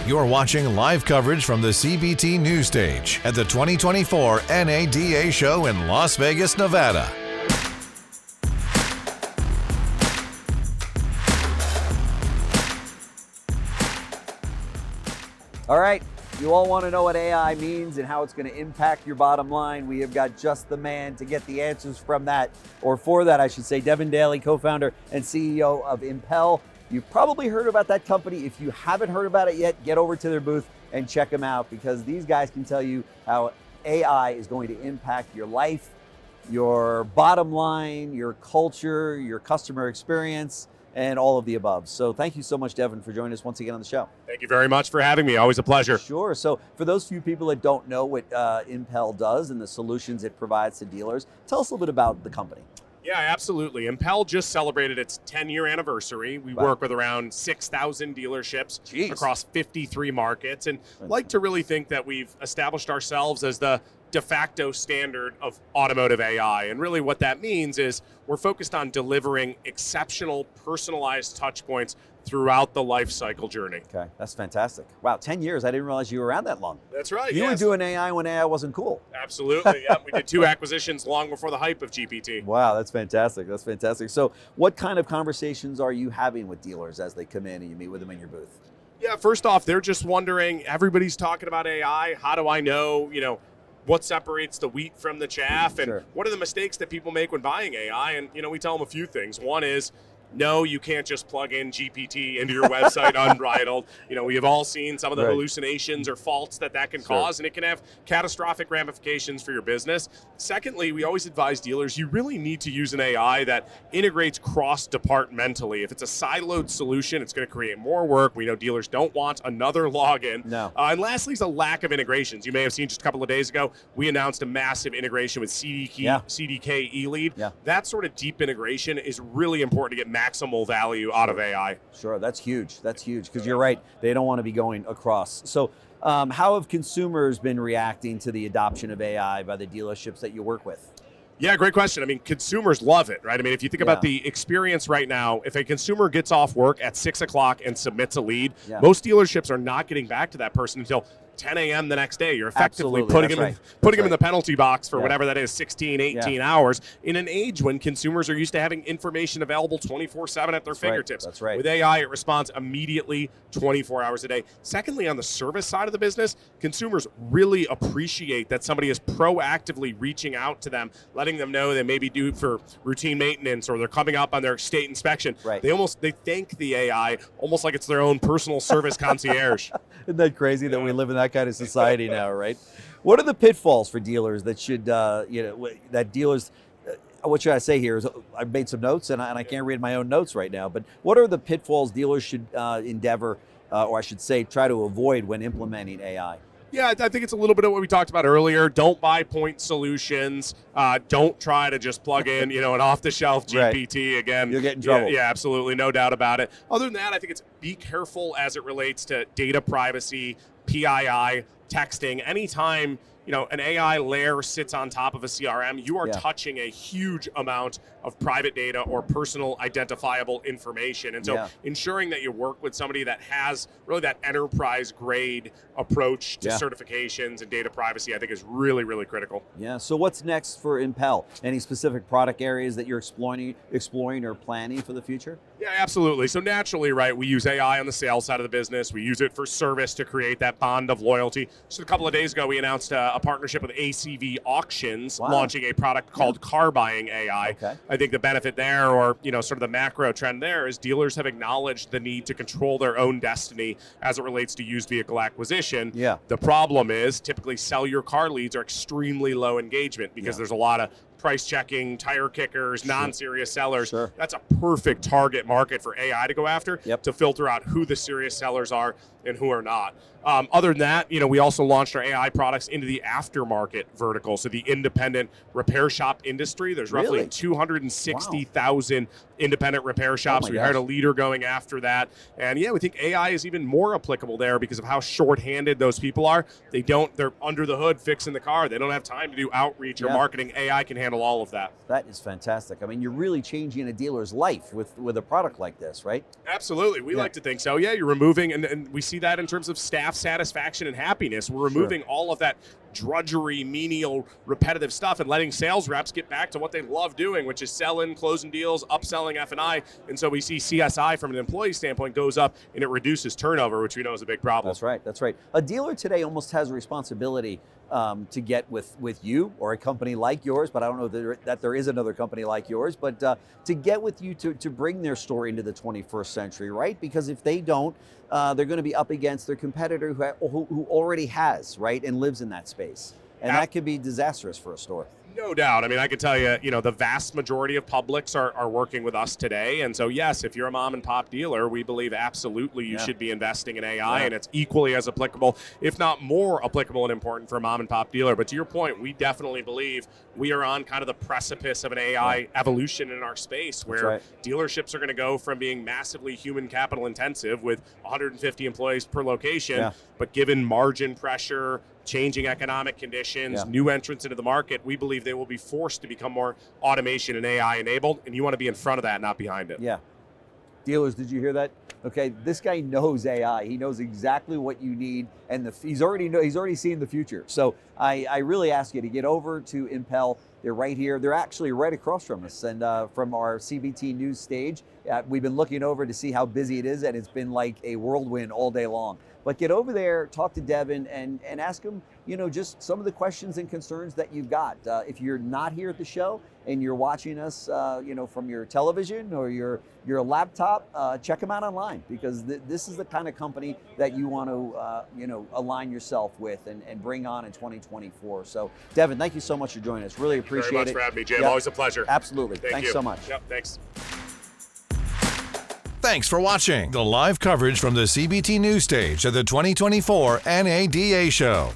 You're watching live coverage from the CBT News Stage at the 2024 NADA Show in Las Vegas, Nevada. All right, you all want to know what AI means and how it's going to impact your bottom line. We have got just the man to get the answers from that, or for that, I should say. Devin Daly, co-founder and CEO of Impel. You've probably heard about that company. If you haven't heard about it yet, get over to their booth and check them out, because these guys can tell you how AI is going to impact your life, your bottom line, your culture, your customer experience, and all of the above. So thank you so much, Devin, for joining us once again on the show. Thank you very much for having me. Always a pleasure. Sure. So for those few people that don't know what Impel does and the solutions it provides to dealers, tell us a little bit about the company. Yeah, absolutely. Impel just celebrated its 10-year anniversary. We work with around 6,000 dealerships across 53 markets, and like to really think that we've established ourselves as the de facto standard of automotive AI. And really what that means is we're focused on delivering exceptional personalized touch points throughout the life cycle journey. Okay, that's fantastic. Wow, 10 years. I didn't realize you were around that long. That's right. You were doing AI when AI wasn't cool. Absolutely. Yeah, we did 2 acquisitions long before the hype of GPT. Wow, that's fantastic. That's fantastic. So what kind of conversations are you having with dealers as they come in and you meet with them in your booth? Yeah, first off, they're just wondering, everybody's talking about AI. How do I know, what separates the wheat from the chaff, and what are the mistakes that people make when buying AI? And, we tell them a few things. One is, no, you can't just plug in GPT into your website unbridled. We have all seen some of the hallucinations or faults that can cause, and it can have catastrophic ramifications for your business. Secondly, we always advise dealers, you really need to use an AI that integrates cross-departmentally. If it's a siloed solution, it's going to create more work. We know dealers don't want another login. No. And lastly is a lack of integrations. You may have seen just a couple of days ago, we announced a massive integration with CDK eLead. Yeah. That sort of deep integration is really important to get maximal value out of AI. Sure, that's huge. That's huge, because you're right. They don't want to be going across. So how have consumers been reacting to the adoption of AI by the dealerships that you work with? Yeah, great question. Consumers love it, right? If you think about the experience right now, if a consumer gets off work at 6 o'clock and submits a lead, most dealerships are not getting back to that person until 10 a.m. the next day. You're effectively putting them in the penalty box for whatever that is, 16, 18 hours, in an age when consumers are used to having information available 24/7 at their fingertips. That's right. With AI, it responds immediately 24 hours a day. Secondly, on the service side of the business, consumers really appreciate that somebody is proactively reaching out to them, letting them know they may be due for routine maintenance or they're coming up on their state inspection. Right. They thank the AI almost like it's their own personal service concierge. Isn't that crazy that we live in that kind of society now, right? What are the pitfalls for dealers that should, that dealers, what should I say here is, I've made some notes and I can't read my own notes right now, but what are the pitfalls dealers should endeavor, or I should say, try to avoid when implementing AI? Yeah, I think it's a little bit of what we talked about earlier. Don't buy point solutions. Don't try to just plug in, an off-the-shelf GPT. Again, you'll get in trouble. Yeah, absolutely, no doubt about it. Other than that, I think it's be careful as it relates to data privacy, PII, texting. Anytime an AI layer sits on top of a CRM, you are touching a huge amount of private data or personal identifiable information. And so ensuring that you work with somebody that has really that enterprise grade approach to certifications and data privacy, I think is really, really critical. Yeah, so what's next for Impel? Any specific product areas that you're exploring or planning for the future? Yeah, absolutely. So naturally, right, we use AI on the sales side of the business. We use it for service to create that bond of loyalty. So a couple of days ago, we announced a partnership with ACV Auctions, launching a product called Car Buying AI. Okay. I think the benefit there, or sort of the macro trend there, is dealers have acknowledged the need to control their own destiny as it relates to used vehicle acquisition. Yeah. The problem is typically sell your car leads are extremely low engagement because there's a lot of price checking, tire kickers, non-serious sellers. That's a perfect target market for AI to go after to filter out who the serious sellers are and who are not. Other than that, we also launched our AI products into the aftermarket vertical, so the independent repair shop industry. There's roughly 260,000 independent repair shops. We hired a leader going after that. And we think AI is even more applicable there because of how short-handed those people are. They're under the hood fixing the car. They don't have time to do outreach or marketing. AI can handle handle all of that. That is fantastic. I mean, you're really changing a dealer's life with a product like this, right? Absolutely. We like to think so. Yeah, you're removing, and we see that in terms of staff satisfaction and happiness. We're removing all of that drudgery, menial, repetitive stuff and letting sales reps get back to what they love doing, which is selling, closing deals, upselling F&I. And so we see CSI from an employee standpoint goes up, and it reduces turnover, which we know is a big problem. That's right. That's right. A dealer today almost has a responsibility to get with you or a company like yours, but I don't know that there is another company like yours, but to get with you to bring their store into the 21st century, right? Because if they don't, they're going to be up against their competitor who already has, right, and lives in that space. And that could be disastrous for a store. No doubt. I mean, I can tell you, the vast majority of publics are working with us today. And so, yes, if you're a mom and pop dealer, we believe absolutely you should be investing in AI, and it's equally as applicable, if not more applicable and important for a mom and pop dealer. But to your point, we definitely believe we are on kind of the precipice of an AI evolution in our space where dealerships are going to go from being massively human capital intensive with 150 employees per location, but given margin pressure, changing economic conditions, new entrants into the market, we believe they will be forced to become more automation and AI enabled, and you want to be in front of that, not behind it. Yeah. Dealers, did you hear that? Okay, this guy knows AI. He knows exactly what you need, and he's already seen the future. So I really ask you to get over to Impel. They're right here. They're actually right across from us, and from our CBT News stage. We've been looking over to see how busy it is, and it's been like a whirlwind all day long. But get over there, talk to Devin, and ask him, just some of the questions and concerns that you've got. If you're not here at the show and you're watching us, from your television or your laptop, check him out online, because this is the kind of company that you want to, align yourself with and bring on in 2024. So, Devin, thank you so much for joining us. Really appreciate it. Very much for having me, Jim. Always a pleasure. Absolutely. Thanks so much. Yep, thanks. Thanks for watching the live coverage from the CBT News stage at the 2024 NADA Show.